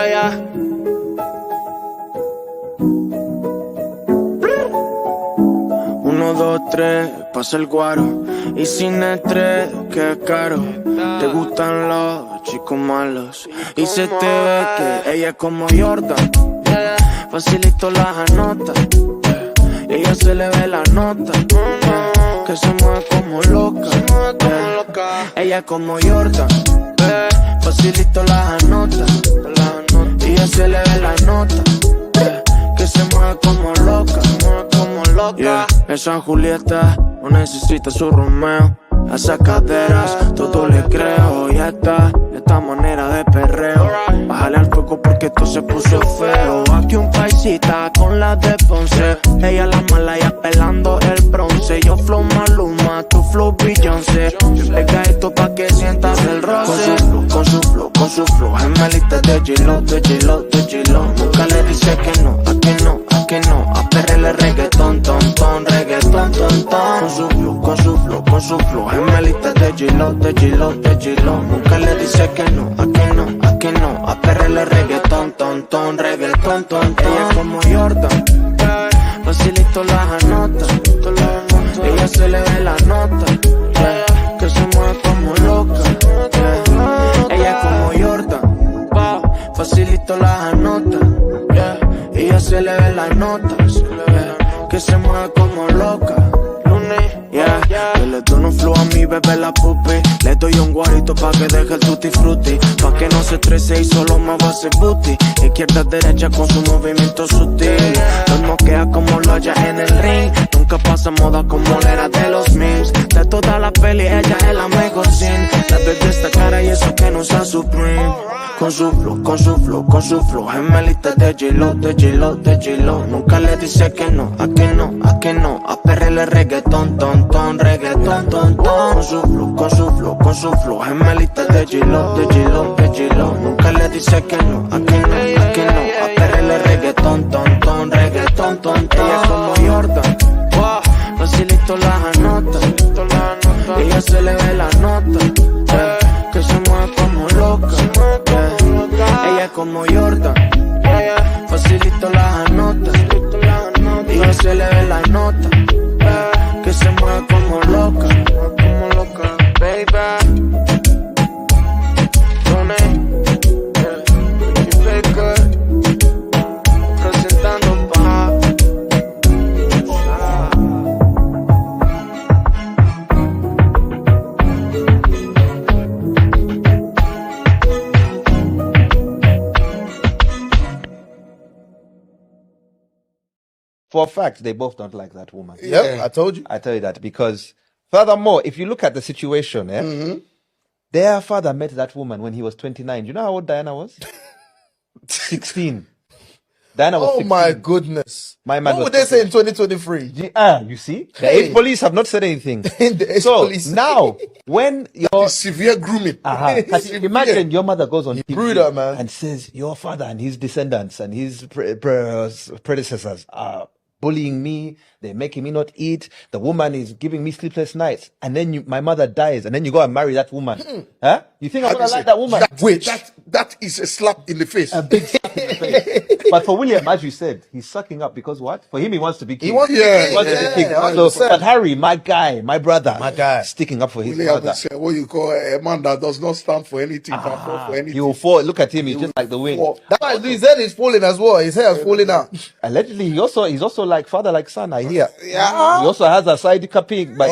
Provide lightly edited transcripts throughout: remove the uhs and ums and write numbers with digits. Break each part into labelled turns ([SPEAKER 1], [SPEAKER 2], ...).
[SPEAKER 1] yeah. Uno, dos, tres, pasa el guaro. Y sin estrés, que caro. Te gustan los chicos malos. Y se te ve que ella es como Jordan. Facilito las anota. Y ella se le ve la nota. Que se mueve como loca. Ella es como Jordan. Facilito las anota. Y ella se le ve la nota. Que se mueve como loca. Yeah. Esa Julieta no necesita su Romeo. A esas caderas todo le creo. Y esta manera de perreo. Bájale al fuego porque esto se puso feo. Aquí un paisita con la de Ponce. Ella la mala y apelando el bronce. Yo flow Maluma, tu flow Beyoncé. Pega esto pa' que sientas el roce. Con su flow gemelita de G-Lo, de G-Lo, de G-Lo. Nunca le dice que no, a que no, a que no. A perrele reggaetón, ton, reggaetón, ton. Con su flow gemelita de G-Lo, de G-Lo, de G-Lo. Nunca le dice que no, a que no, a que no. A perrele reggaetón, ton, reggaetón, ton. Ella es como Jordan, facilito las anota. Ella se le ve la nota, que se mueve como loca. Ella es como Jordan, facilito las anota. Ella se le ve la nota, que se mueve como loca. Yeah. Yo le doy un flow a mi bebé la pupi. Le doy un guarito pa' que deje el tutti frutti. Pa' que no se estrese y solo me va a hacer booty. Izquierda, derecha con su movimiento sutil. Nos noquea como lo haya en el ring. Nunca pasa moda como la era de los memes. De toda la peli ella es la mejor sin. La bebé esta cara y eso que no usa Supreme. Con su flow gemelita de G-Lo, de G-Lo, de G-Lo. Nunca le dice que no, a que no, a que no. A perrele reggaetón, ton, reggaetón, ton. Con su flow gemelita de G-Lo, de G-Lo, de G-Lo. Nunca le dice que no, a que no, a que no. A perrele reggaetón, ton, reggaetón, ton. Ella es como Jordan, facilito las anota. Ella se le ve la nota, que se mueve como loca. Ella es como Jordan, facilito las anota. Ella se le ve la nota, que se mueve como loca, baby. Presentando pa'
[SPEAKER 2] For a fact, they both don't like that woman.
[SPEAKER 3] Yep, I told you.
[SPEAKER 2] I tell you that because, furthermore, if you look at the situation, their father met that woman when he was 29. Do you know how old Diana was? 16. Diana was 16.
[SPEAKER 3] Oh my goodness.
[SPEAKER 2] My man
[SPEAKER 3] What
[SPEAKER 2] was
[SPEAKER 3] would they say in 2023?
[SPEAKER 2] You see? The
[SPEAKER 3] Hey.
[SPEAKER 2] eight police have not said anything.
[SPEAKER 3] The ex-police.
[SPEAKER 2] Now, when your
[SPEAKER 4] Severe grooming.
[SPEAKER 2] imagine your mother goes on TV
[SPEAKER 3] brutal, man.
[SPEAKER 2] and says your father and his descendants and his predecessors are bullying me, they're making me not eat, the woman is giving me sleepless nights, and then my mother dies, and then you go and marry that woman. Huh? You think I'm gonna like that woman?
[SPEAKER 4] That is a slap in the face.
[SPEAKER 2] A big slap in the face. But for William, as you said, he's sucking up because what? For him, he wants to be king.
[SPEAKER 3] He wants to be king.
[SPEAKER 2] So, but Harry, my guy, my brother,
[SPEAKER 3] My guy.
[SPEAKER 2] sticking up for his
[SPEAKER 4] William
[SPEAKER 2] brother.
[SPEAKER 4] is what you call a man that does not stand for anything, but fall for anything.
[SPEAKER 2] He will fall. Look at him; he's just like the wind.
[SPEAKER 3] That's why his head is falling as well. His hair is falling out.
[SPEAKER 2] Allegedly, he's also like father, like son. I hear.
[SPEAKER 4] Yeah.
[SPEAKER 2] He also has a side copy, but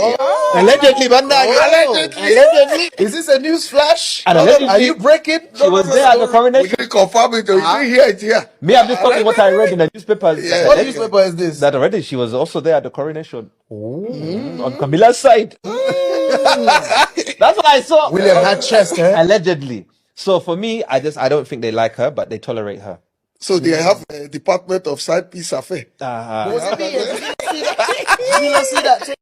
[SPEAKER 3] Allegedly, man.
[SPEAKER 4] Allegedly.
[SPEAKER 3] Is this a news flash?
[SPEAKER 2] And allegedly,
[SPEAKER 3] Are you breaking?
[SPEAKER 2] she was there at the
[SPEAKER 4] We
[SPEAKER 2] coronation.
[SPEAKER 4] didn't confirm it. You didn't hear it here.
[SPEAKER 2] Me, I'm just talking what I read in the newspapers.
[SPEAKER 4] Yeah.
[SPEAKER 3] What newspaper is this?
[SPEAKER 2] That already she was also there at the coronation. On Camilla's side. That's what I saw.
[SPEAKER 3] William had chest, eh?
[SPEAKER 2] Allegedly. So for me, I don't think they like her, but they tolerate her.
[SPEAKER 4] So they have a department of side piece affair.
[SPEAKER 3] Did you not see that?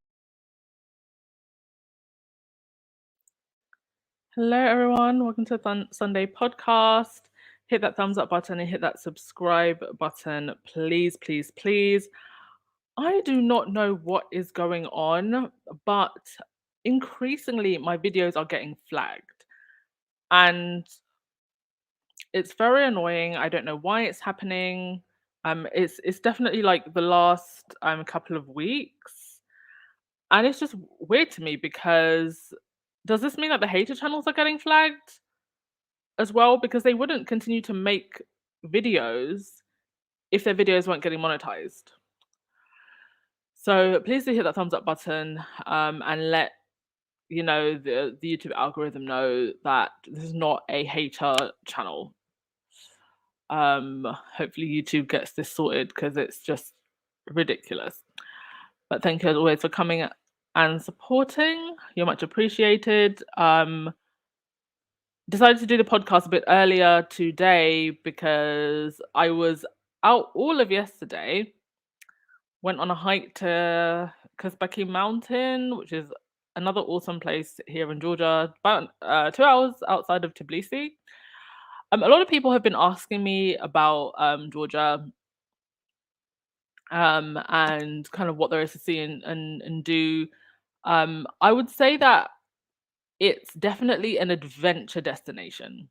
[SPEAKER 5] Hello, everyone. Welcome to the Sunday podcast. Hit that thumbs up button and hit that subscribe button, please, please, please. I do not know what is going on, but increasingly my videos are getting flagged. And It's very annoying. I don't know why it's happening. It's definitely like the last couple of weeks, and it's just weird to me because does this mean that the hater channels are getting flagged as well? Because they wouldn't continue to make videos if their videos weren't getting monetized. So please do hit that thumbs up button and let the YouTube algorithm know that this is not a hater channel. Hopefully YouTube gets this sorted because it's just ridiculous. But thank you as always for coming and supporting. You're much appreciated. Decided to do the podcast a bit earlier today because I was out all of yesterday. Went on a hike to Kuzbaki Mountain, which is another awesome place here in Georgia, about 2 hours outside of Tbilisi. A lot of people have been asking me about Georgia and kind of what there is to see and do. I would say that it's definitely an adventure destination.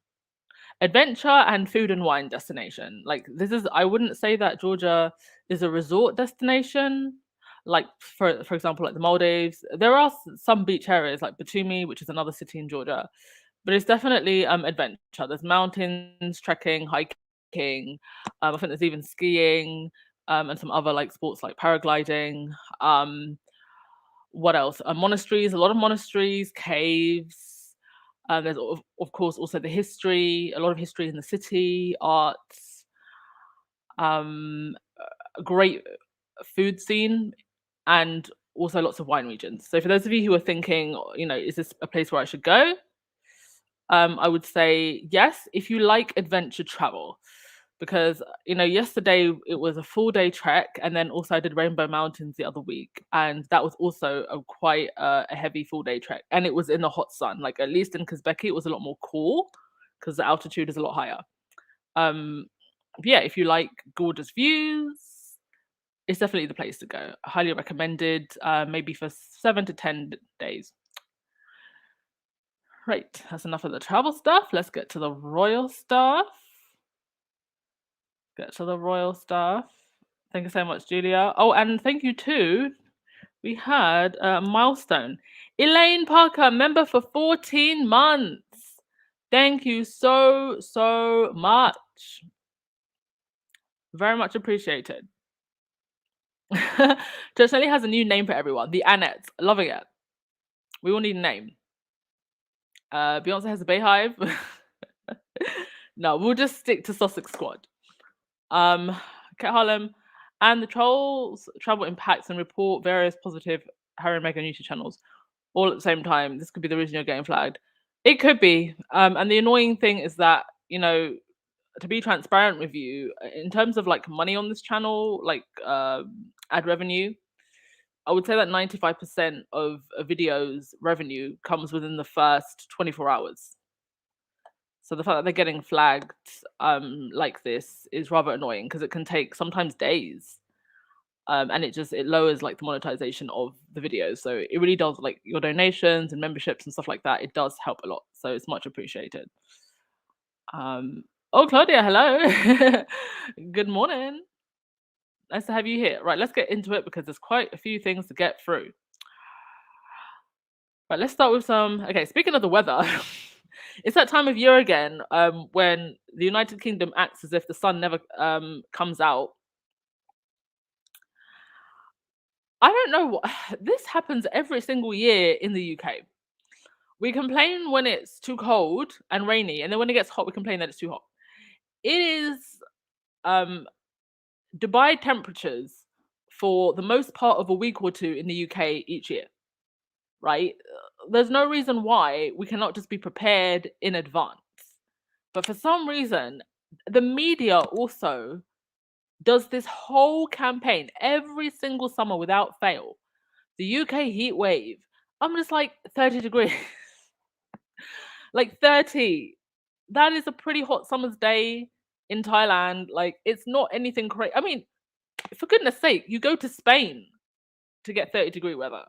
[SPEAKER 5] Adventure and food and wine destination. Like I wouldn't say that Georgia is a resort destination. Like for example, like the Maldives, there are some beach areas like Batumi, which is another city in Georgia, but it's definitely adventure. There's mountains, trekking, hiking. I think there's even skiing and some other like sports like paragliding. What else? Monasteries, a lot of monasteries, caves. There's of course also the history, a lot of history in the city, arts, a great food scene, and also lots of wine regions. So for those of you who are thinking, is this a place where I should go? I would say yes, if you like adventure travel, because yesterday it was a full day trek, and then also I did Rainbow Mountains the other week, and that was also quite a heavy full day trek, and it was in the hot sun. Like at least in Kuzbeki, it was a lot more cool because the altitude is a lot higher. But yeah, if you like gorgeous views, it's definitely the place to go. Highly recommended, maybe for 7 to 10 days. Right, that's enough of the travel stuff. Let's get to the royal stuff. Thank you so much, Julia. Oh, and thank you too. We had a milestone. Elaine Parker, member for 14 months. Thank you so much. Very much appreciated. Churchnelly has a new name for everyone. The Annettes. Loving it. We all need a name. Beyonce has a Bayhive. No, we'll just stick to Sussex Squad. Kat Harlem and the trolls travel impacts and report various positive Harry and Meghan YouTube channels all at the same time. This could be the reason you're getting flagged. It could be. And the annoying thing is that, to be transparent with you, in terms of like money on this channel, like ad revenue, I would say that 95% of a video's revenue comes within the first 24 hours. So the fact that they're getting flagged like this is rather annoying because it can take sometimes days. And it lowers like the monetization of the videos. So it really does, like your donations and memberships and stuff like that, it does help a lot. So it's much appreciated. Oh, Claudia, hello. Good morning. Nice to have you here. Right, let's get into it because there's quite a few things to get through. Right, let's start with okay, speaking of the weather, it's that time of year again when the United Kingdom acts as if the sun never comes out. I don't know what this happens every single year in the UK. We complain when it's too cold and rainy, and then when it gets hot, we complain that it's too hot. It is Dubai temperatures for the most part of a week or two in the UK each year, right? There's no reason why we cannot just be prepared in advance. But for some reason, the media also does this whole campaign every single summer without fail. The UK heat wave. I'm just like 30 degrees. Like 30. That is a pretty hot summer's day in Thailand. Like it's not anything crazy. I mean, for goodness sake, you go to Spain to get 30-degree weather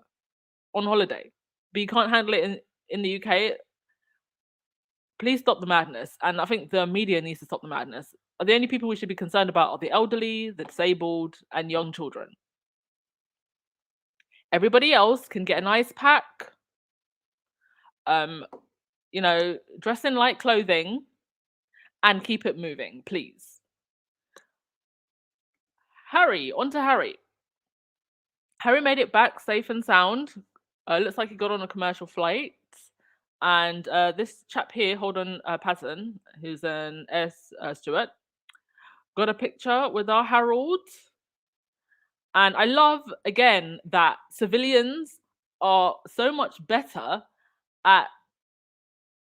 [SPEAKER 5] on holiday, but you can't handle it in the UK. Please stop the madness. And I think the media needs to stop the madness. The only people we should be concerned about are the elderly, the disabled, and young children. Everybody else can get an ice pack, dress in light clothing and keep it moving, please. Harry, on to Harry. Harry made it back safe and sound. Looks like he got on a commercial flight. And this chap here, Holden Patton, who's an air steward, got a picture with our Harold. And I love, again, that civilians are so much better at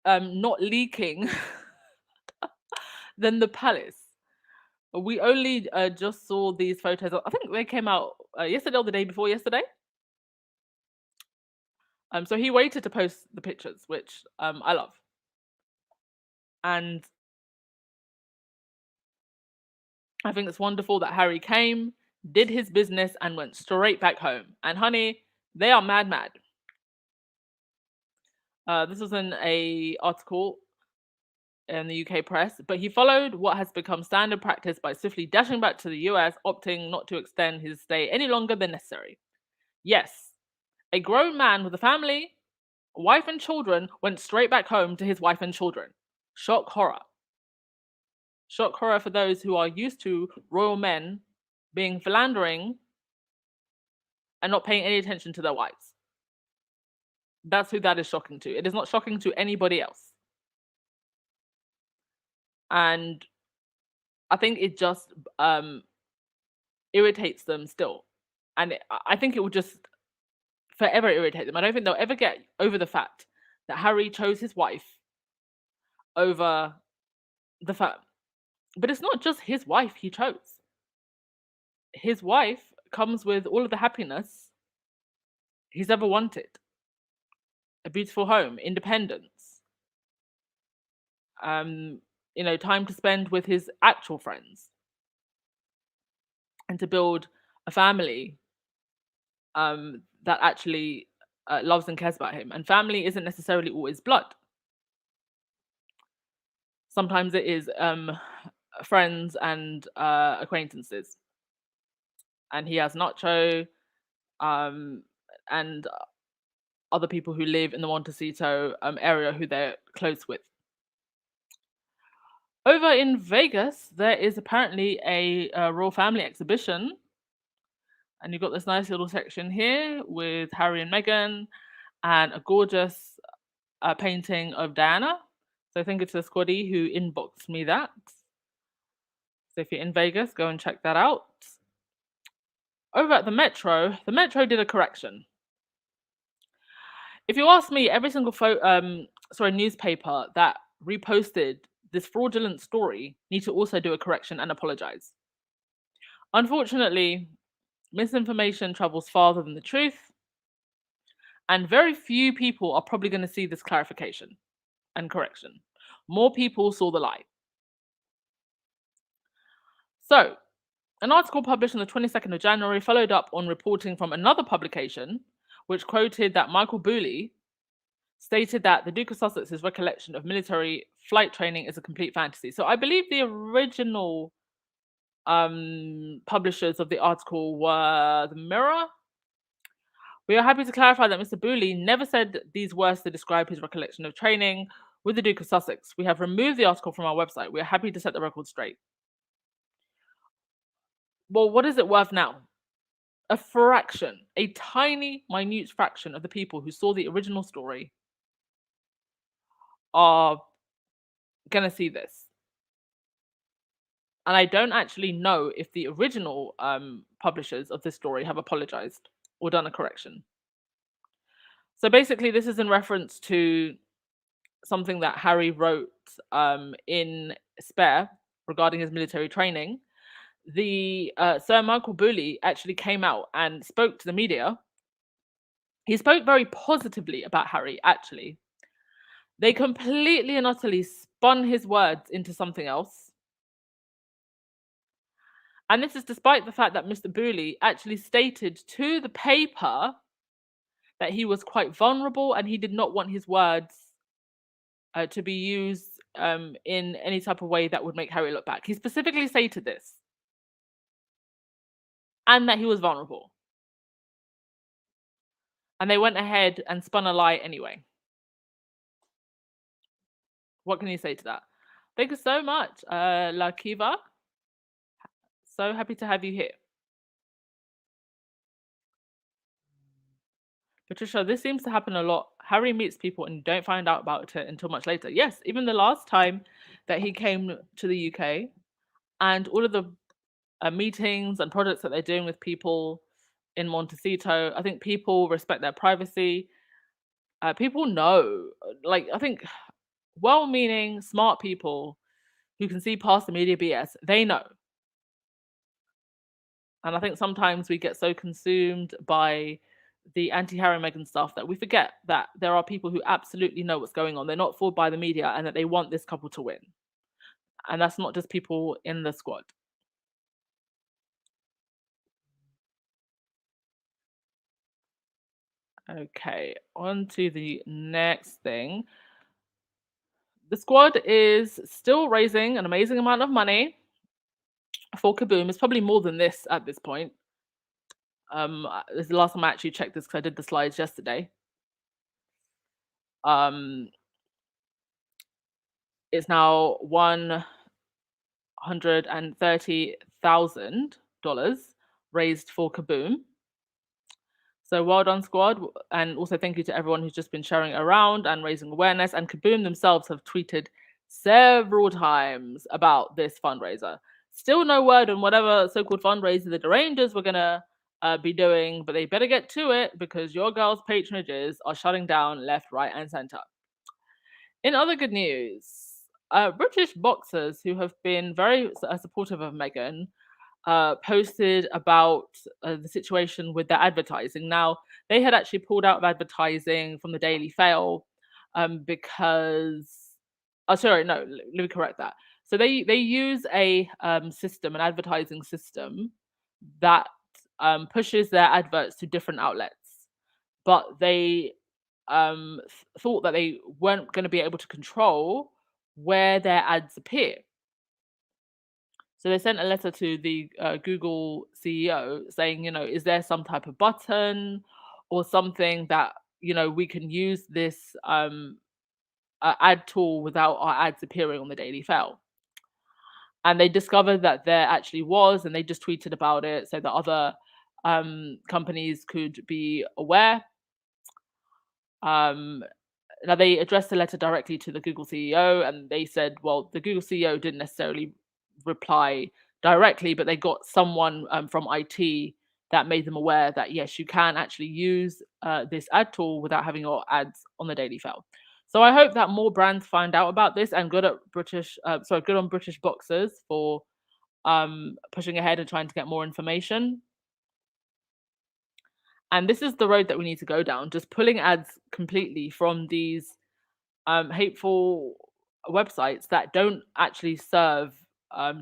[SPEAKER 5] not leaking than the palace. We only just saw these photos. I think they came out yesterday or the day before yesterday. So he waited to post the pictures, which I love. And I think it's wonderful that Harry came, did his business, and went straight back home. And honey, they are mad. This was in an article in the UK press, but he followed what has become standard practice by swiftly dashing back to the US, opting not to extend his stay any longer than necessary. Yes, a grown man with a family, wife and children went straight back home to his wife and children. Shock horror. Shock horror for those who are used to royal men being philandering and not paying any attention to their wives. That's who that is shocking to. It is not shocking to anybody else. And I think it just irritates them still. And I think it will just forever irritate them. I don't think they'll ever get over the fact that Harry chose his wife over the fact. But it's not just his wife he chose. His wife comes with all of the happiness he's ever wanted. A beautiful home, independence, time to spend with his actual friends, and to build a family that actually loves and cares about him. And family isn't necessarily always blood. Sometimes it is friends and acquaintances. And he has Nacho and other people who live in the Montecito area who they're close with. Over in Vegas, there is apparently a royal family exhibition. And you've got this nice little section here with Harry and Meghan and a gorgeous painting of Diana. So thank you to Squaddy who inboxed me that. So if you're in Vegas, go and check that out. Over at the Metro did a correction. If you ask me, every single newspaper that reposted this fraudulent story need to also do a correction and apologize. Unfortunately, misinformation travels farther than the truth, and very few people are probably going to see this clarification and correction. More people saw the lie. So, an article published on the 22nd of January followed up on reporting from another publication, which quoted that Michael Booley stated that the Duke of Sussex's recollection of military flight training is a complete fantasy. So I believe the original publishers of the article were the Mirror. We are happy to clarify that Mr. Booley never said these words to describe his recollection of training with the Duke of Sussex. We have removed the article from our website. We are happy to set the record straight. Well, what is it worth now? A fraction, a tiny, minute fraction of the people who saw the original story are going to see this. And I don't actually know if the original publishers of this story have apologized or done a correction. So basically, this is in reference to something that Harry wrote in Spare regarding his military training. The Sir Michael Booley actually came out and spoke to the media. He spoke very positively about Harry, actually. They completely and utterly spun his words into something else. And this is despite the fact that Mr. Booley actually stated to the paper that he was quite vulnerable and he did not want his words to be used in any type of way that would make Harry look bad. He specifically stated this, and that he was vulnerable. And they went ahead and spun a lie anyway. What can you say to that? Thank you so much, La Kiva. So happy to have you here. Patricia, this seems to happen a lot. Harry meets people and you don't find out about it until much later. Yes, even the last time that he came to the UK and all of the meetings and projects that they're doing with people in Montecito, I think people respect their privacy. People know, like, I think well-meaning, smart people who can see past the media BS, they know. And I think sometimes we get so consumed by the anti-Harry and Meghan stuff that we forget that there are people who absolutely know what's going on. They're not fooled by the media and that they want this couple to win. And that's not just people in the squad. Okay, on to the next thing. The squad is still raising an amazing amount of money for Kaboom. It's probably more than this at this point. This is the last time I actually checked this because I did the slides yesterday. It's now $130,000 raised for Kaboom. So well done, squad. And also thank you to everyone who's just been sharing it around and raising awareness. And Kaboom themselves have tweeted several times about this fundraiser. Still no word on whatever so-called fundraiser the Rangers were going to be doing, but they better get to it because your girls' patronages are shutting down left, right, and center. In other good news, British boxers who have been very supportive of Meghan posted about the situation with their advertising. Now, they had actually pulled out of advertising from the Daily Fail because... Oh, sorry, no, let me correct that. So they use a system, an advertising system that pushes their adverts to different outlets. But they thought that they weren't going to be able to control where their ads appear. So they sent a letter to the Google CEO saying, is there some type of button or something that, we can use this ad tool without our ads appearing on the Daily Fail? And they discovered that there actually was, and they just tweeted about it so that other companies could be aware. Now, they addressed the letter directly to the Google CEO, and they said, well, the Google CEO didn't necessarily reply directly, but they got someone from IT that made them aware that, yes, you can actually use this ad tool without having your ads on the Daily Fail. So I hope that more brands find out about this, and good on British boxers for pushing ahead and trying to get more information. And this is the road that we need to go down, just pulling ads completely from these hateful websites that don't actually serve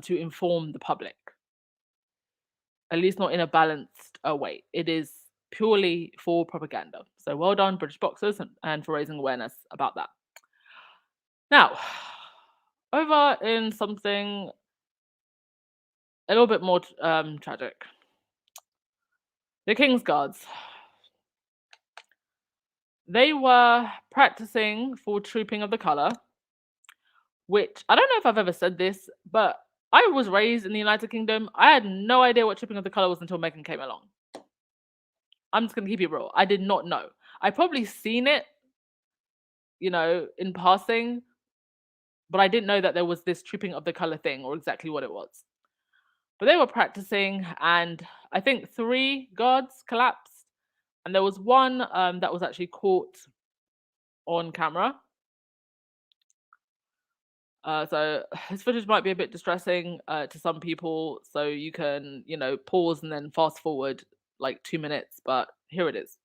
[SPEAKER 5] to inform the public, at least not in a balanced way. It is purely for propaganda. So well done, British boxers, and for raising awareness about that. Now, over in something a little bit more tragic. The King's Guards. They were practicing for Trooping of the Colour, which I don't know if I've ever said this, but I was raised in the United Kingdom. I had no idea what Trooping of the Colour was until Meghan came along. I'm just going to keep it real. I did not know. I probably seen it, in passing, but I didn't know that there was this Trooping of the Colour thing or exactly what it was. But they were practicing, and I think 3 guards collapsed. And there was one that was actually caught on camera. So this footage might be a bit distressing to some people. So you can, pause and then fast forward like 2 minutes. But here it is.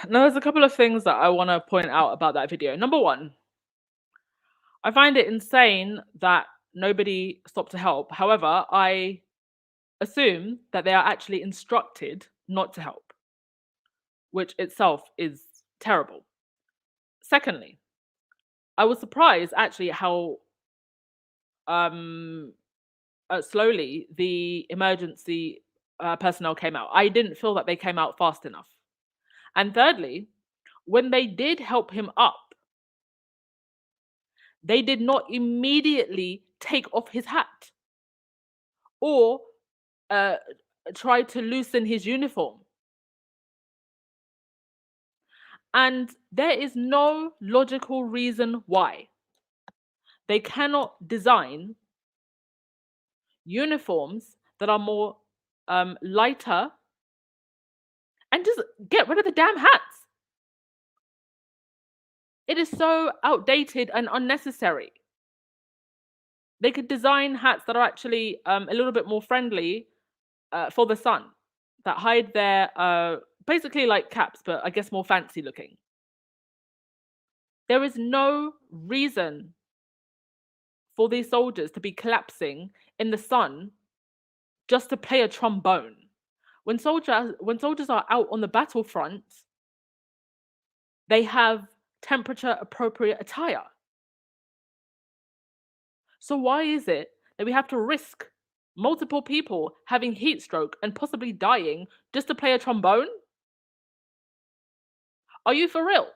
[SPEAKER 5] Now, there's a couple of things that I want to point out about that video. Number one, I find it insane that nobody stopped to help. However, I assume that they are actually instructed not to help, which itself is terrible. Secondly, I was surprised actually how slowly the emergency personnel came out. I didn't feel that they came out fast enough. And thirdly, when they did help him up, they did not immediately take off his hat or try to loosen his uniform. And there is no logical reason why they cannot design uniforms that are more lighter and just get rid of the damn hats. It is so outdated and unnecessary. They could design hats that are actually a little bit more friendly for the sun, that hide their basically like caps, but I guess more fancy looking. There is no reason for these soldiers to be collapsing in the sun just to play a trombone. When soldiers are out on the battlefront, they have temperature appropriate attire. So why is it that we have to risk multiple people having heat stroke and possibly dying just to play a trombone? Are you for real?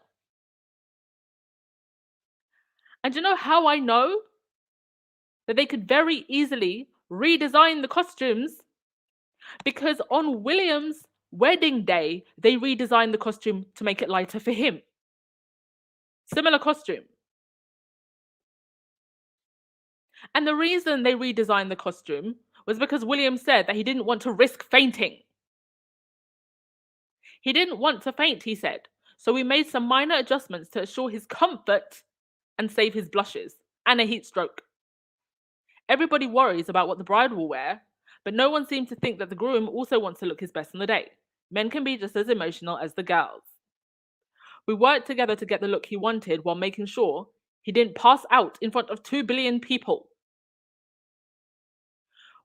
[SPEAKER 5] And do you know how I know that they could very easily redesign the costumes? Because on William's wedding day, they redesigned the costume to make it lighter for him. Similar costume. And the reason they redesigned the costume was because William said that he didn't want to risk fainting. He didn't want to faint, he said. So we made some minor adjustments to assure his comfort and save his blushes and a heat stroke. Everybody worries about what the bride will wear, but no one seems to think that the groom also wants to look his best on the day. Men can be just as emotional as the girls. We worked together to get the look he wanted while making sure he didn't pass out in front of 2 billion people.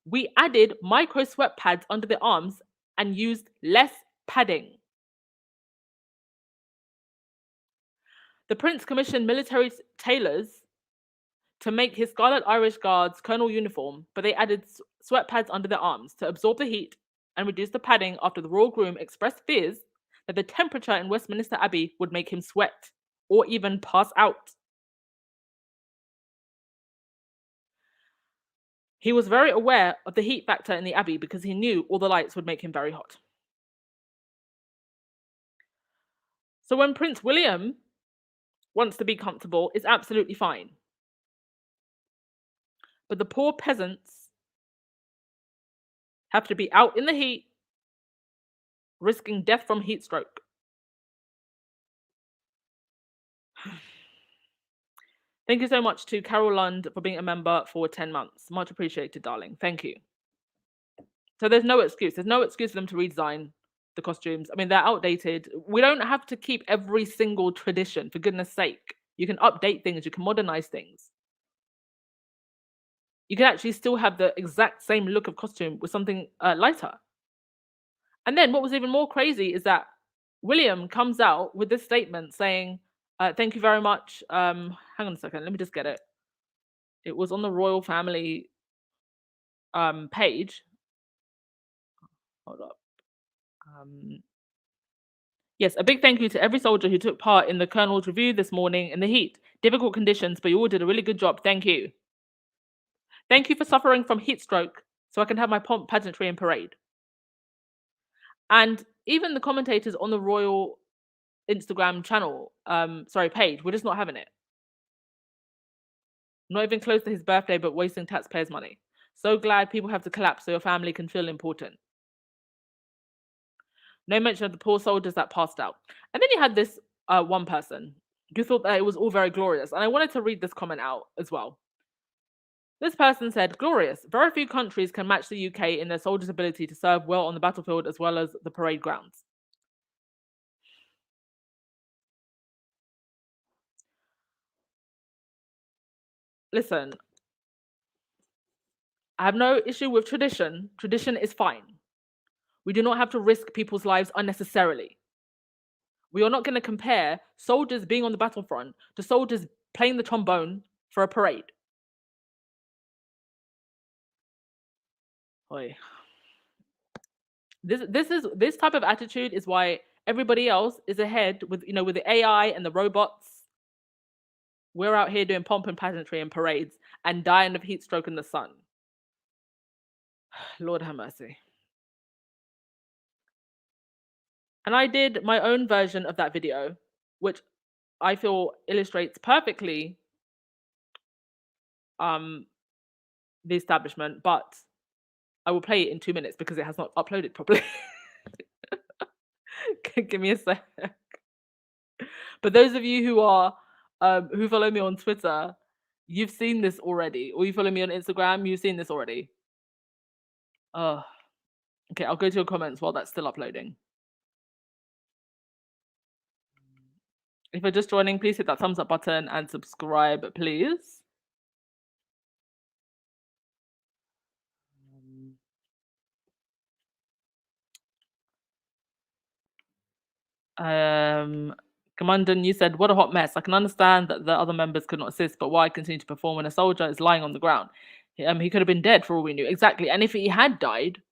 [SPEAKER 5] We added micro sweat pads under the arms and used less padding. The Prince commissioned military tailors to make his Scarlet Irish Guards colonel uniform, but they added sweat pads under their arms to absorb the heat and reduce the padding after the royal groom expressed fears that the temperature in Westminster Abbey would make him sweat or even pass out. He was very aware of the heat factor in the Abbey because he knew all the lights would make him very hot. So when Prince William wants to be comfortable, it's absolutely fine. But the poor peasants have to be out in the heat, risking death from heat stroke. Thank you so much to Carol Lund for being a member for 10 months. Much appreciated, darling. Thank you. So there's no excuse. There's no excuse for them to redesign the costumes. I mean, they're outdated. We don't have to keep every single tradition, for goodness sake. You can update things. You can modernize things. You can actually still have the exact same look of costume with something lighter. And then what was even more crazy is that William comes out with this statement saying, thank you very much. Hang on a second. Let me just get it. It was on the royal family page. Hold up. Yes, a big thank you to every soldier who took part in the Colonel's review this morning in the heat. Difficult conditions, but you all did a really good job. Thank you. Thank you for suffering from heat stroke so I can have my pomp, pageantry, and parade. And even the commentators on the royal Instagram channel, page, we're just not having it. Not even close to his birthday, but wasting taxpayers' money. So glad people have to collapse so your family can feel important. No mention of the poor soldiers that passed out. And then you had this one person who thought that it was all very glorious. And I wanted to read this comment out as well. This person said, glorious. Very few countries can match the UK in their soldiers' ability to serve well on the battlefield as well as the parade grounds. listen, I have no issue with tradition. Tradition is fine. We do not have to risk people's lives unnecessarily. We are not going to compare soldiers being on the battlefront to soldiers playing the trombone for a parade. Oi. This type of attitude is why everybody else is ahead with with the AI and the robots. We're out here doing pomp and pageantry and parades and dying of heat stroke in the sun. Lord have mercy. And I did my own version of that video, which I feel illustrates perfectly the establishment, but I will play it in 2 minutes because it has not uploaded properly. Give me a sec. But those of you who follow me on Twitter, you've seen this already, or you follow me on Instagram, you've seen this already. Okay, I'll go to your comments while that's still uploading. If you're just joining, please hit that thumbs up button and subscribe, please. Commandant, you said, what a hot mess. I can understand that the other members could not assist, but why continue to perform when a soldier is lying on the ground? He could have been dead for all we knew. Exactly. And if he had died,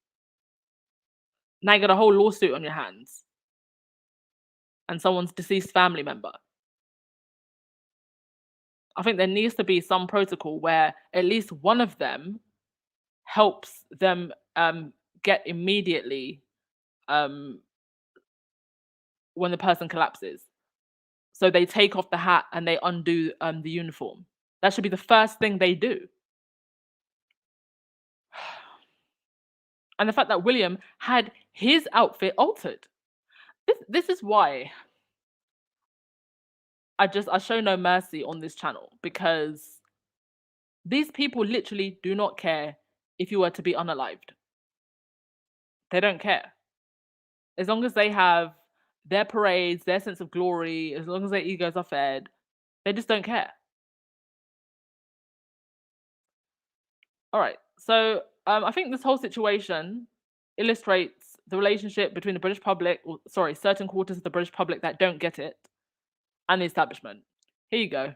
[SPEAKER 5] now you got a whole lawsuit on your hands. And someone's deceased family member. I think there needs to be some protocol where at least one of them helps them get immediately when the person collapses. So they take off the hat and they undo the uniform. That should be the first thing they do. And the fact that William had his outfit altered. This is why I show no mercy on this channel, because these people literally do not care if you were to be unalived. They don't care. As long as they have their parades, their sense of glory, as long as their egos are fed, they just don't care. All right. So I think this whole situation illustrates the relationship between the British public, or sorry, certain quarters of the British public that don't get it, and the establishment. Here you go.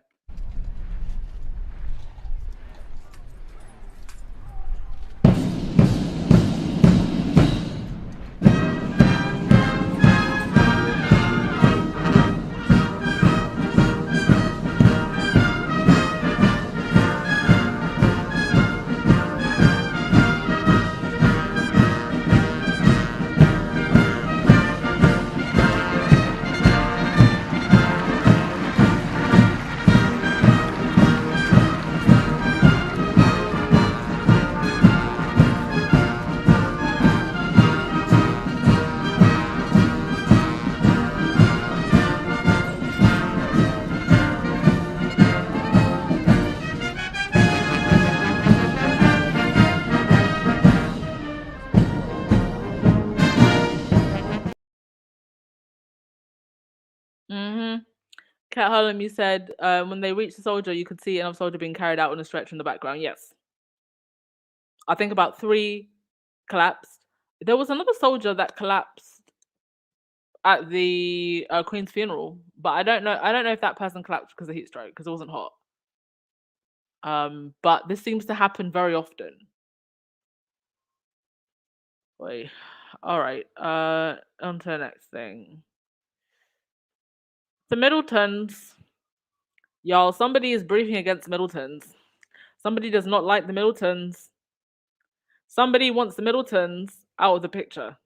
[SPEAKER 5] Cat Harlem, you said when they reached the soldier, you could see another soldier being carried out on a stretcher in the background. Yes. I think about 3 collapsed. There was another soldier that collapsed at the Queen's funeral, but I don't know if that person collapsed because of heat stroke, because it wasn't hot. But this seems to happen very often. Wait. All right. On to the next thing. The Middletons. Y'all, somebody is briefing against Middletons. Somebody does not like the Middletons. Somebody wants the Middletons out of the picture.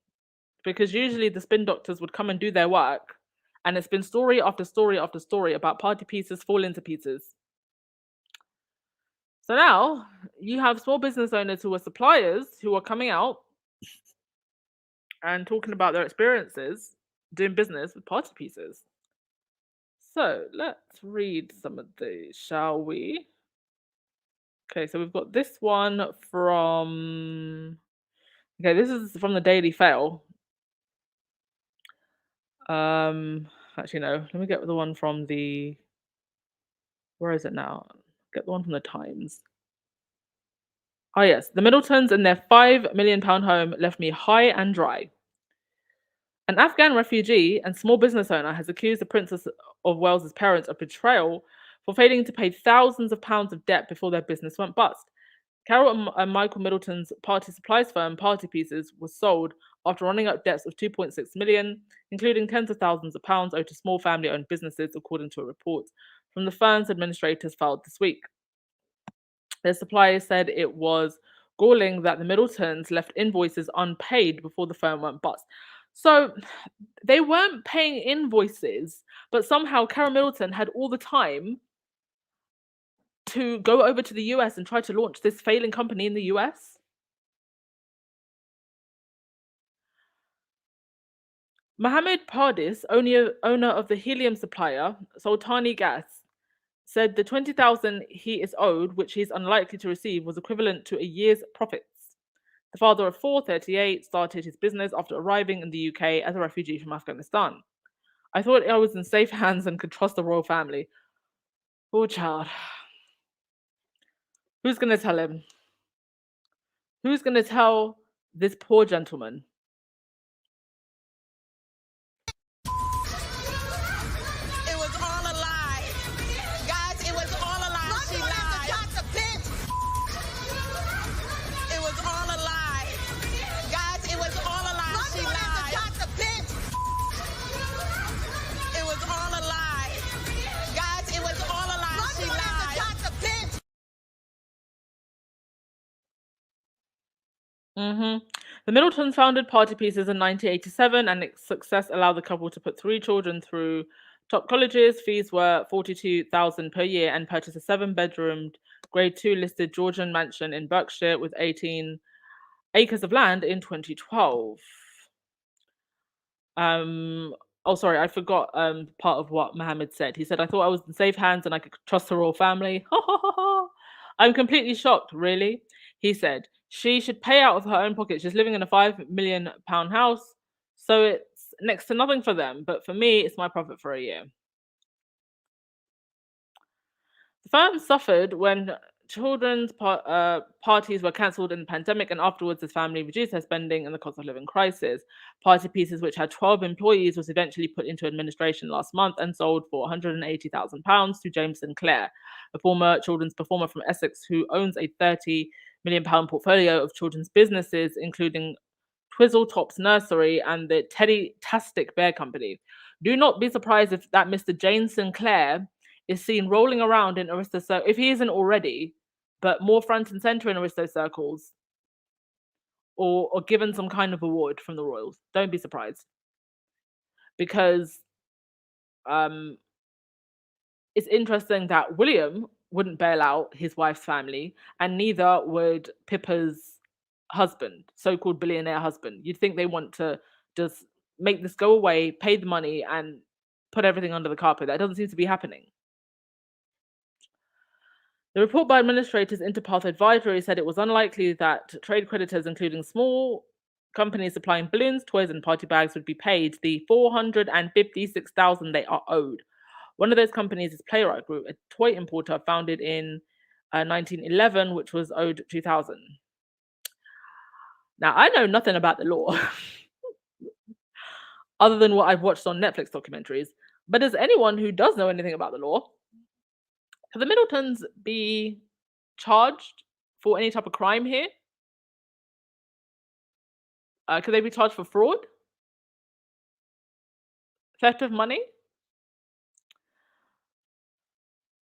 [SPEAKER 5] Because usually the spin doctors would come and do their work, and it's been story after story after story about party pieces falling to pieces. So now you have small business owners who are suppliers who are coming out and talking about their experiences doing business with party pieces. So let's read some of these, shall we? Okay, so we've got this one from... Okay, this is from the Daily Fail. Actually, no. Let me get the one from the... Where is it now? Get the one from the Times. Oh yes, the Middletons and their £5 million home left me high and dry. An Afghan refugee and small business owner has accused the Princess of Wales's parents of betrayal for failing to pay thousands of pounds of debt before their business went bust. Carol and Michael Middleton's party supplies firm, Party Pieces, was sold after running up debts of 2.6 million, including tens of thousands of pounds owed to small family-owned businesses, according to a report from the firm's administrators filed this week. Their suppliers said it was galling that the Middletons left invoices unpaid before the firm went bust. So they weren't paying invoices, but somehow Carol Middleton had all the time to go over to the US and try to launch this failing company in the US. Mohammed Pardis, owner of the helium supplier Sultani Gas, said the 20,000 he is owed, which he's unlikely to receive, was equivalent to a year's profits. The father of four, 38, started his business after arriving in the UK as a refugee from Afghanistan. I thought I was in safe hands and could trust the royal family. Poor child. Who's going to tell him? Who's going to tell this poor gentleman?
[SPEAKER 6] It was all a lie. Guys, it was all a lie. She lied. It was all a lie. Guys, it was all a lie. She lied. It was all a lie. Guys, it was all a lie. She lied.
[SPEAKER 5] The Middletons founded Party Pieces in 1987, and its success allowed the couple to put 3 children through top colleges. Fees were $42,000 per year, and purchased a 7-bedroomed, Grade 2 listed Georgian mansion in Berkshire with 18 acres of land in 2012. Oh, sorry, I forgot part of what Mohammed said. He said, I thought I was in safe hands and I could trust the royal family. I'm completely shocked, really. He said, she should pay out of her own pocket. She's living in a £5 million house, so it's next to nothing for them. But for me, it's my profit for a year. The firm suffered when children's parties were cancelled in the pandemic, and afterwards the family reduced their spending and the cost of living crisis. Party Pieces, which had 12 employees, was eventually put into administration last month and sold for £180,000 to James Sinclair, a former children's performer from Essex who owns a £30 million portfolio of children's businesses, including Twizzletops Nursery and the Teddy-tastic Bear Company. Do not be surprised if that Mr. James Sinclair is seen rolling around in Aristo circles, if he isn't already, but more front and center in Aristo circles, or given some kind of award from the royals. Don't be surprised, because it's interesting that William wouldn't bail out his wife's family, and neither would Pippa's husband, so-called billionaire husband. You'd think they want to just make this go away, pay the money, and put everything under the carpet. That doesn't seem to be happening. The report by administrators Interpath Advisory said it was unlikely that trade creditors, including small companies supplying balloons, toys, and party bags, would be paid the $456,000 they are owed. One of those companies is Playwright Group, a toy importer founded in 1911, which was owed $2,000. Now, I know nothing about the law, other than what I've watched on Netflix documentaries. But as anyone who does know anything about the law, could the Middletons be charged for any type of crime here? Could they be charged for fraud? Theft of money?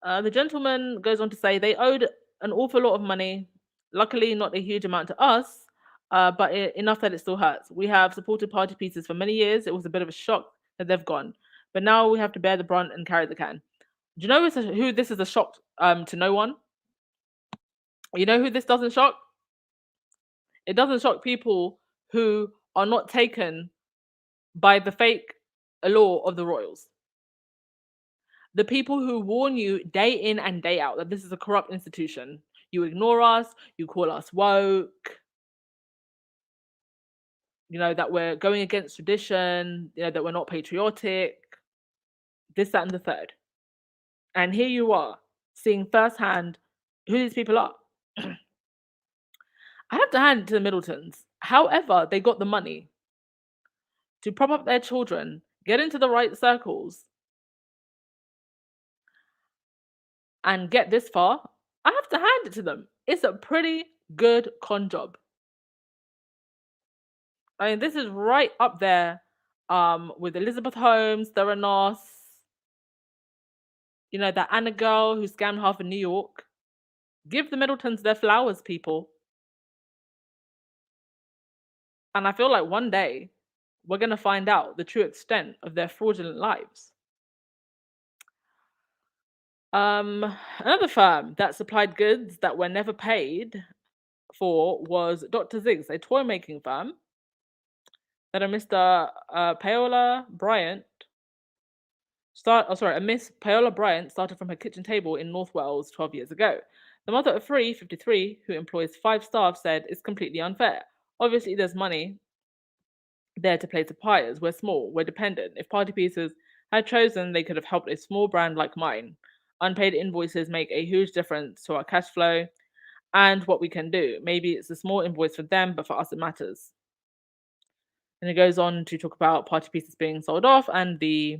[SPEAKER 5] The gentleman goes on to say they owed an awful lot of money. Luckily, not a huge amount to us, but enough that it still hurts. We have supported Party Pieces for many years. It was a bit of a shock that they've gone. But now we have to bear the brunt and carry the can. Do you know who this is a shock to no one? You know who this doesn't shock? It doesn't shock people who are not taken by the fake allure of the royals. The people who warn you day in and day out that this is a corrupt institution. You ignore us, you call us woke, that we're going against tradition, that we're not patriotic, this, that, and the third. And here you are, seeing firsthand who these people are. I have to hand it to the Middletons. However, they got the money to prop up their children, get into the right circles, and get this far. I have to hand it to them. It's a pretty good con job. I mean, this is right up there with Elizabeth Holmes, Theranos, that Anna girl who scammed half of New York. Give the Middletons their flowers, people. And I feel like one day we're going to find out the true extent of their fraudulent lives. Another firm that supplied goods that were never paid for was Dr. Ziggs, a toy making firm that a Mr. Paola Bryant a Miss Paola Bryant started from her kitchen table in North Wales 12 years ago. The mother of three, 53, who employs 5 staff, said it's completely unfair. Obviously, there's money there to play suppliers. We're small, we're dependent. If Party Pieces had chosen, they could have helped a small brand like mine. Unpaid invoices make a huge difference to our cash flow and what we can do. Maybe it's a small invoice for them, but for us it matters. And it goes on to talk about Party Pieces being sold off and the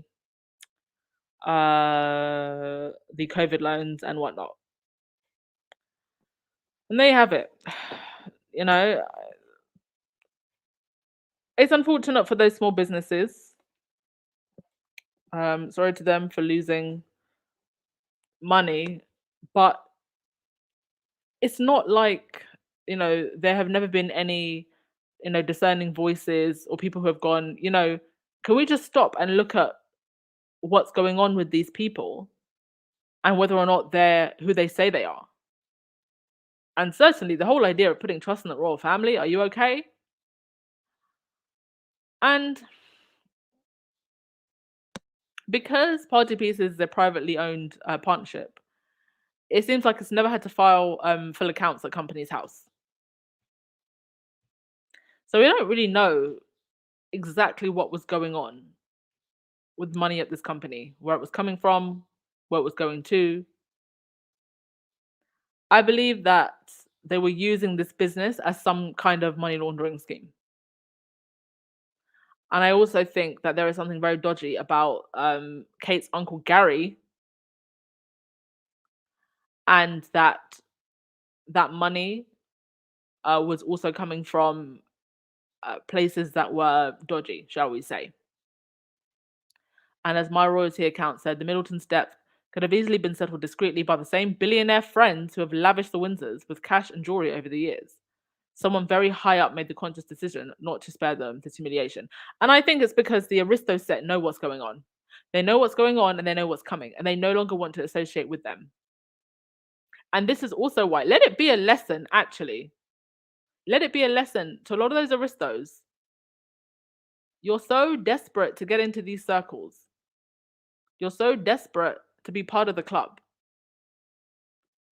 [SPEAKER 5] COVID loans and whatnot. And there you have it. It's unfortunate for those small businesses. Sorry to them for losing money, but it's not like, there have never been any, discerning voices or people who have gone, can we just stop and look at what's going on with these people and whether or not they're who they say they are? And certainly the whole idea of putting trust in the royal family, are you okay? And because Party Pieces is a privately owned partnership, it seems like it's never had to file full accounts at Companies House. So we don't really know exactly what was going on with money at this company, where it was coming from, where it was going to. I believe that they were using this business as some kind of money laundering scheme. And I also think that there is something very dodgy about Kate's uncle Gary, and that money was also coming from places that were dodgy, shall we say. And as my royalty account said, the Middleton's debt could have easily been settled discreetly by the same billionaire friends who have lavished the Windsors with cash and jewelry over the years. Someone very high up made the conscious decision not to spare them this humiliation. And I think it's because the Aristo set know what's going on. They know what's going on and they know what's coming, and they no longer want to associate with them. And this is also why, let it be a lesson, actually. Let it be a lesson to a lot of those Aristos. You're so desperate to get into these circles. You're so desperate to be part of the club.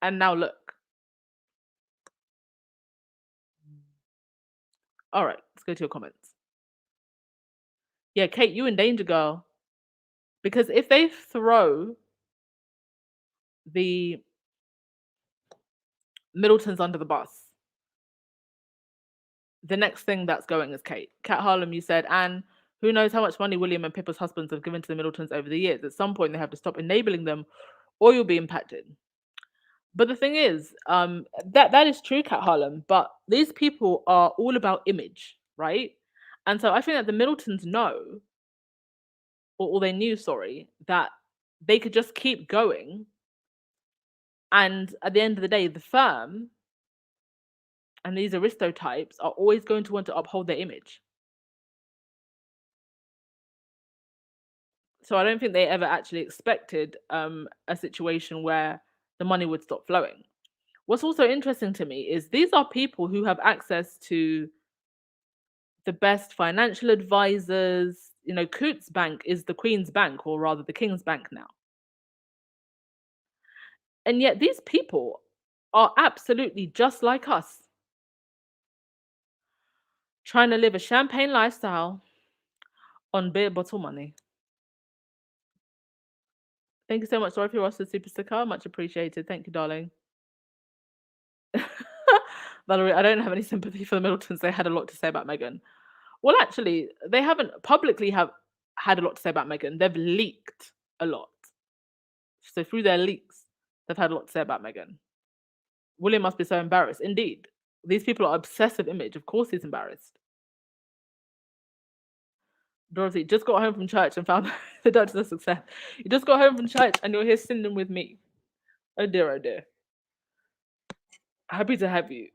[SPEAKER 5] And now look. All right, let's go to your comments. Yeah, Kate, you in danger, girl. Because if they throw the Middletons under the bus, the next thing that's going is Kate. Kat Harlem, you said, and who knows how much money William and Pippa's husbands have given to the Middletons over the years. At some point, they have to stop enabling them or you'll be impacted. But the thing is, that is true, Kat Harlem, but these people are all about image, right? And so I think that the Middletons know, or they knew, sorry, that they could just keep going. And at the end of the day, the firm and these aristotypes are always going to want to uphold their image. So I don't think they ever actually expected a situation where the money would stop flowing. What's also interesting to me is these are people who have access to the best financial advisors. Coutts Bank is the Queen's Bank, or rather the King's Bank now. And yet these people are absolutely just like us, trying to live a champagne lifestyle on beer bottle money. Thank you so much, Dorothy Ross, the super sticker. Much appreciated. Thank you, darling. Valerie, I don't have any sympathy for the Middletons. They had a lot to say about Meghan. Well, actually, they haven't publicly have had a lot to say about Meghan. They've leaked a lot. So through their leaks, they've had a lot to say about Meghan. William must be so embarrassed. Indeed. These people are obsessed with image. Of course he's embarrassed. Dorothy just got home from church and found the Duchess of Success. You just got home from church and you're here singing with me. Oh dear, oh dear. Happy to have you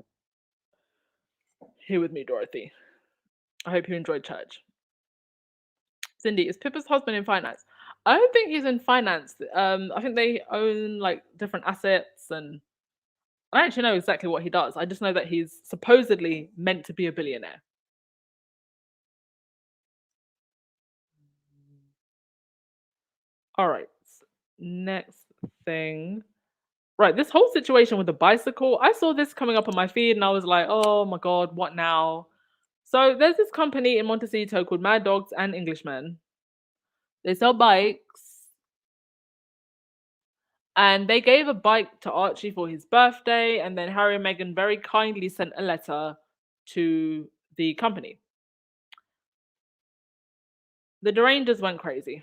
[SPEAKER 5] here with me, Dorothy. I hope you enjoyed church. Cindy, is Pippa's husband in finance? I don't think he's in finance. I think they own like different assets, and I don't actually know exactly what he does. I just know that he's supposedly meant to be a billionaire. All right, next thing. Right, this whole situation with the bicycle, I saw this coming up on my feed and I was like, oh my God, what now? So there's this company in Montecito called Mad Dogs and Englishmen. They sell bikes. And they gave a bike to Archie for his birthday. And then Harry and Meghan very kindly sent a letter to the company. The derangers went crazy.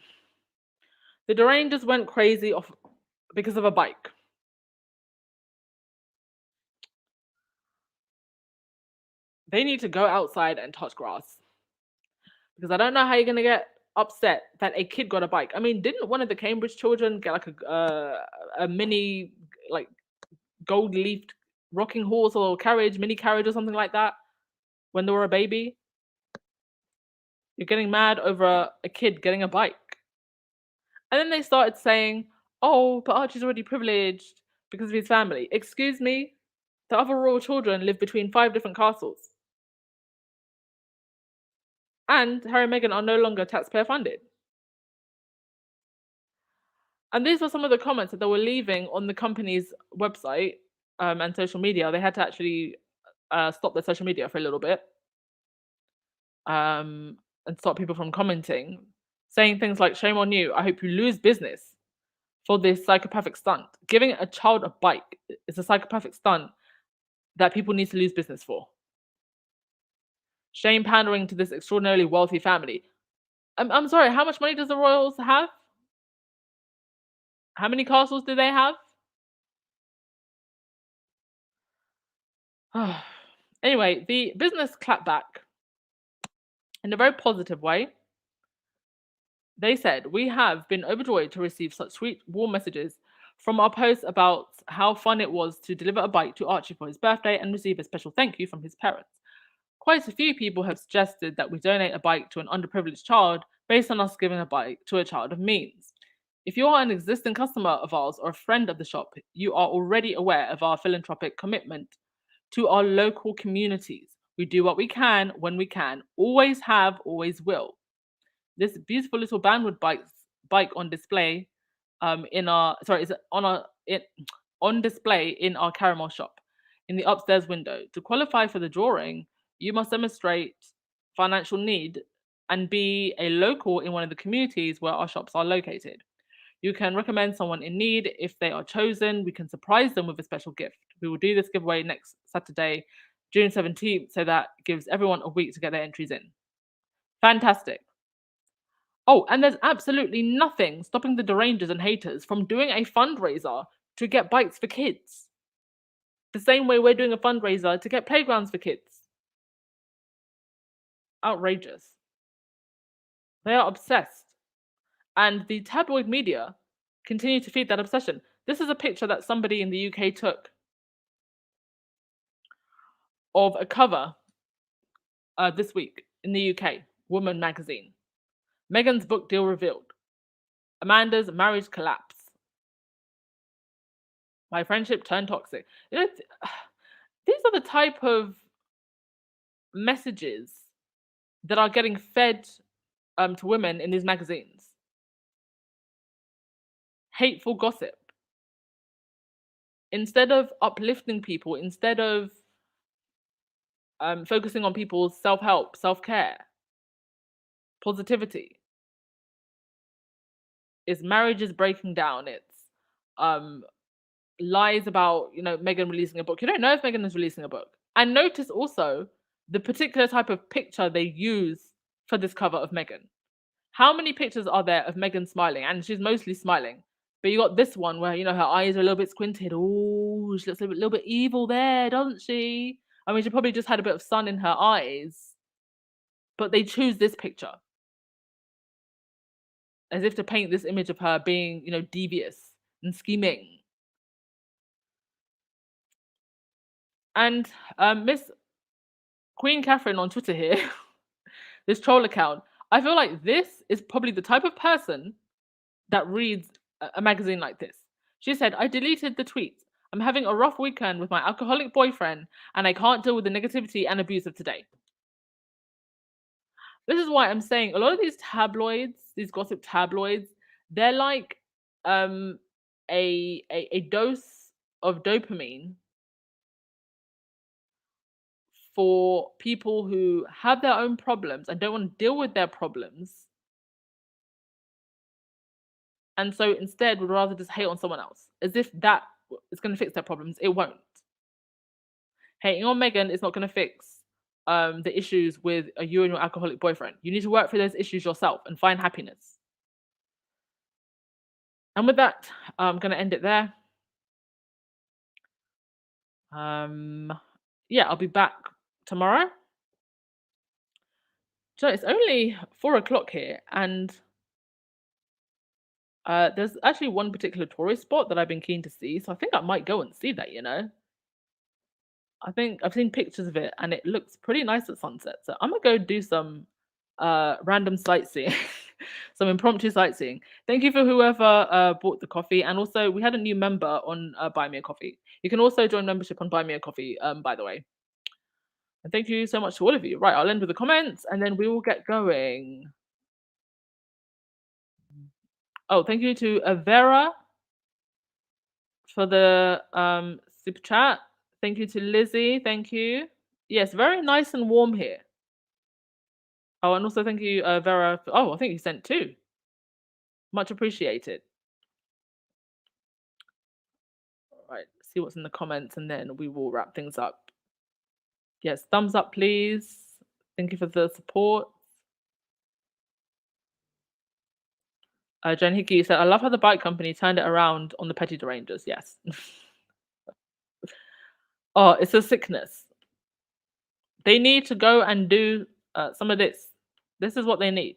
[SPEAKER 5] The derangers went crazy because of a bike. They need to go outside and touch grass. Because I don't know how you're going to get upset that a kid got a bike. I mean, didn't one of the Cambridge children get like a mini like gold leafed rocking horse or carriage, mini carriage or something like that when they were a baby? You're getting mad over a kid getting a bike. And then they started saying, oh, but Archie's already privileged because of his family. Excuse me? The other royal children live between 5 different castles. And Harry and Meghan are no longer taxpayer funded. And these were some of the comments that they were leaving on the company's website and social media. They had to actually stop their social media for a little bit and stop people from commenting, saying things like, shame on you, I hope you lose business for this psychopathic stunt. Giving a child a bike is a psychopathic stunt that people need to lose business for. Shame pandering to this extraordinarily wealthy family. I'm sorry, how much money does the royals have? How many castles do they have? Anyway, the business clapped back in a very positive way. They said, we have been overjoyed to receive such sweet, warm messages from our posts about how fun it was to deliver a bike to Archie for his birthday and receive a special thank you from his parents. Quite a few people have suggested that we donate a bike to an underprivileged child based on us giving a bike to a child of means. If you are an existing customer of ours or a friend of the shop, you are already aware of our philanthropic commitment to our local communities. We do what we can when we can, always have, always will. This beautiful little bandwood bike on display on display in our caramel shop in the upstairs window. To qualify for the drawing, you must demonstrate financial need and be a local in one of the communities where our shops are located. You can recommend someone in need. If they are chosen, we can surprise them with a special gift. We will do this giveaway next Saturday, June 17th, so that gives everyone a week to get their entries in. Fantastic. Oh, and there's absolutely nothing stopping the derangers and haters from doing a fundraiser to get bikes for kids. The same way we're doing a fundraiser to get playgrounds for kids. Outrageous. They are obsessed. And the tabloid media continue to feed that obsession. This is a picture that somebody in the UK took of a cover this week in the UK, Woman magazine. Meghan's book deal revealed. Amanda's marriage collapse. My friendship turned toxic. You know, these are the type of messages that are getting fed to women in these magazines. Hateful gossip. Instead of uplifting people, instead of focusing on people's self-help, self-care, positivity, It's marriages breaking down. It's lies about, Meghan releasing a book. You don't know if Meghan is releasing a book. And notice also the particular type of picture they use for this cover of Meghan. How many pictures are there of Meghan smiling? And she's mostly smiling. But you got this one where, her eyes are a little bit squinted. Oh, she looks a little bit evil there, doesn't she? I mean, she probably just had a bit of sun in her eyes. But they choose this picture as if to paint this image of her being, devious and scheming. And Miss Queen Catherine on Twitter here, this troll account, I feel like this is probably the type of person that reads a magazine like this. She said, I deleted the tweet. I'm having a rough weekend with my alcoholic boyfriend and I can't deal with the negativity and abuse of today. This is why I'm saying a lot of these tabloids, these gossip tabloids, they're like a dose of dopamine for people who have their own problems and don't want to deal with their problems. And so instead would rather just hate on someone else, as if that is going to fix their problems. It won't. Hating on Meghan is not going to fix the issues with you and your alcoholic boyfriend. You need to work through those issues yourself and find happiness. And with that, I'm going to end it there. Yeah, I'll be back tomorrow. So it's only 4:00 here, and there's actually one particular tourist spot that I've been keen to see, so I think I might go and see that, I think I've seen pictures of it and it looks pretty nice at sunset. So I'm gonna go do some random sightseeing, some impromptu sightseeing. Thank you for whoever bought the coffee, and also we had a new member on Buy Me a Coffee. You can also join membership on Buy Me a Coffee, by the way. And thank you so much to all of you. Right, I'll end with the comments and then we will get going. Oh, thank you to Vera for the super chat. Thank you to Lizzie. Thank you. Yes, very nice and warm here. Oh, and also thank you, Vera. I think you sent 2. Much appreciated. All right, see what's in the comments and then we will wrap things up. Yes, thumbs up, please. Thank you for the support. Jen Hickey said, I love how the bike company turned it around on the petty derangers. Yes. Oh, it's a sickness. They need to go and do some of this. This is what they need.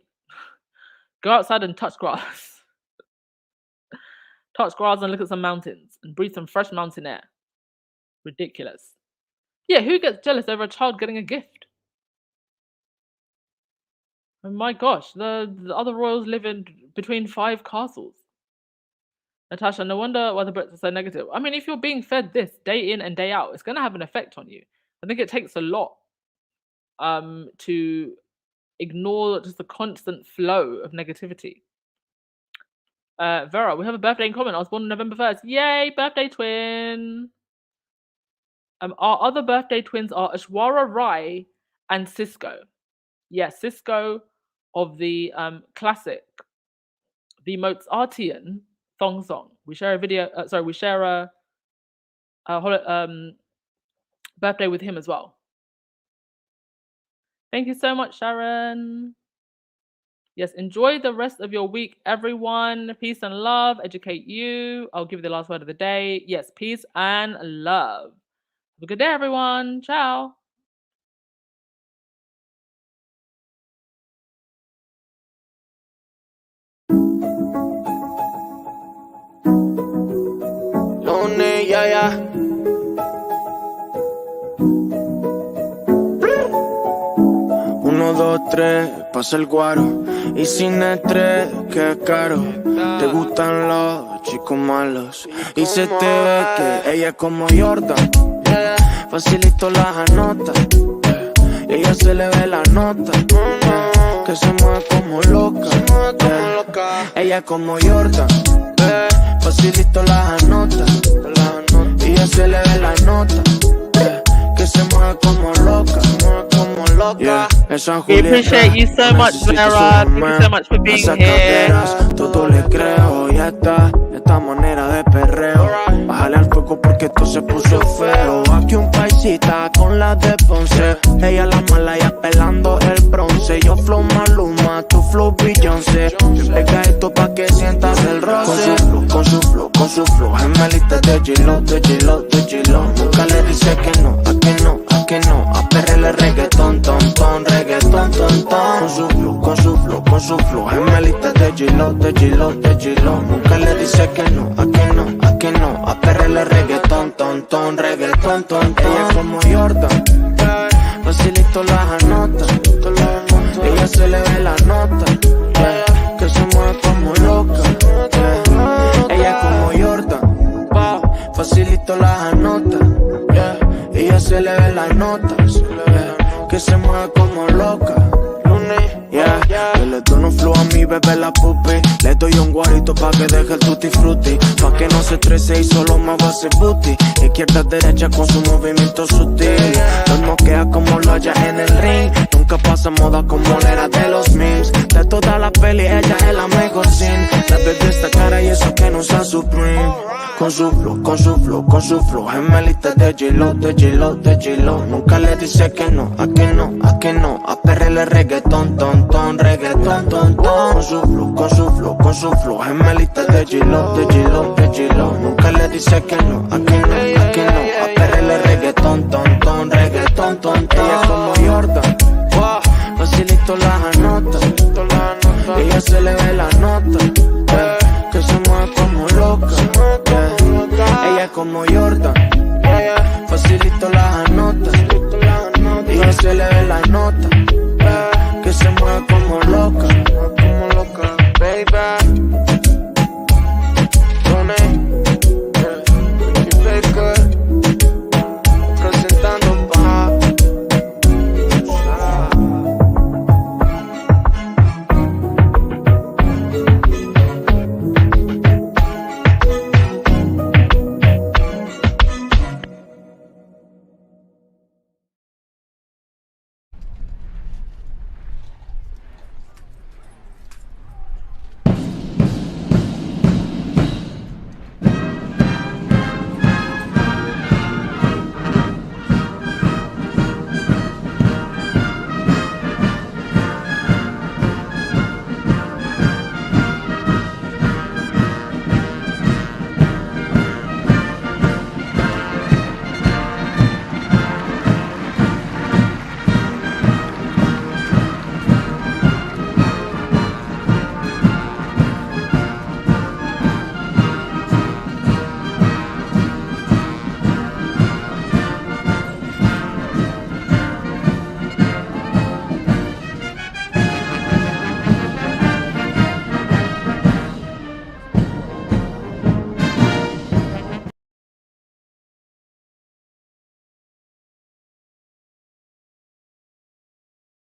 [SPEAKER 5] Go outside and touch grass. Touch grass and look at some mountains and breathe some fresh mountain air. Ridiculous. Yeah, who gets jealous over a child getting a gift? Oh my gosh, the other royals live in between 5 castles. Natasha, no wonder why the Brits are so negative. I mean, if you're being fed this day in and day out, it's going to have an effect on you. I think it takes a lot to ignore just the constant flow of negativity. Vera, we have a birthday in common. I was born on November 1st. Yay, birthday twin. Our other birthday twins are Ashwara Rai and Cisco. Yes, Cisco of the classic, the Mozartian thong song. We share a video. We share a birthday with him as well. Thank you so much, Sharon. Yes, enjoy the rest of your week, everyone. Peace and love. Educate you. I'll give you the last word of the day. Yes, peace and love. Have a good day, everyone. Ciao.
[SPEAKER 1] Lunes, ya. 1, 2, 3, pasa el guaro. Y sin estrés, que caro. Te gustan los chicos malos. Y se te ve que ella es como Jordan. Facilito las anota. Y ella se le ve la nota. Que se mueve como loca. Ella es como Jordan. Facilito las anota. Y ella se le ve la nota. Que se mueve como loca. Yeah.
[SPEAKER 5] We appreciate you so much, Vera. Thank you so much for being here.
[SPEAKER 1] creo. Y esta manera de perreo, bájale al fuego porque esto se puso feo. Aquí un paisita con la de Ponce, ella la mala y apelando el bronce. Yo flow Maluma, tu flow Beyoncé. Pega esto pa' que sientas el roce. Con su flow, con su flow, gemelita de G-Lo, de G-Lo, de G-Lo. Nunca le dice que no, a que no, a que no. A perrele reggaetón, ton, ton, reggaetón, ton, ton. Con su flow, con su flow, con su flow, gemelita de G-Lo, de G-Lo, de G-Lo. Nunca le dice que no, a que no, a que no. A perrele reggaetón, ton, ton, reggaetón, ton, ton. Ella como Jordan, facilito las anota. Ella se le ve la nota, que se mueve como loca. Ella como Jordan, facilito las anota. Ella se le ve la nota, que se mueve como loca. Yo le doy un flow a mi bebé la pupi. Le doy un guarito pa' que deje el tutti frutti, pa' que no se estrese y solo me va a hacer booty. Izquierda, derecha con su movimiento sutil. Nos noquea como lo haya en el ring. Nunca pasa moda como la era de los memes. De toda la peli ella es la mejor sin. La bebé esta cara y eso que no usa Supreme. Con su flow, con su flow, con su flow, gemelita de G-Lo, de G-Lo, de G-Lo. Nunca le dice que no, a que no, a que no. A perrele reggaetón, ton, ton, reggaetón, ton, ton. Con su flow, con su flow, con su flow, gemelita de G-Lo, de G-Lo, de G-Lo. Nunca le dice que no, a que no, a que no. A perrele reggaetón, ton, ton, reggaetón, ton, ton. Ella como Jordan, facilito las anotas. Ella se le ve la nota, que se mueve como loca. Ella como yo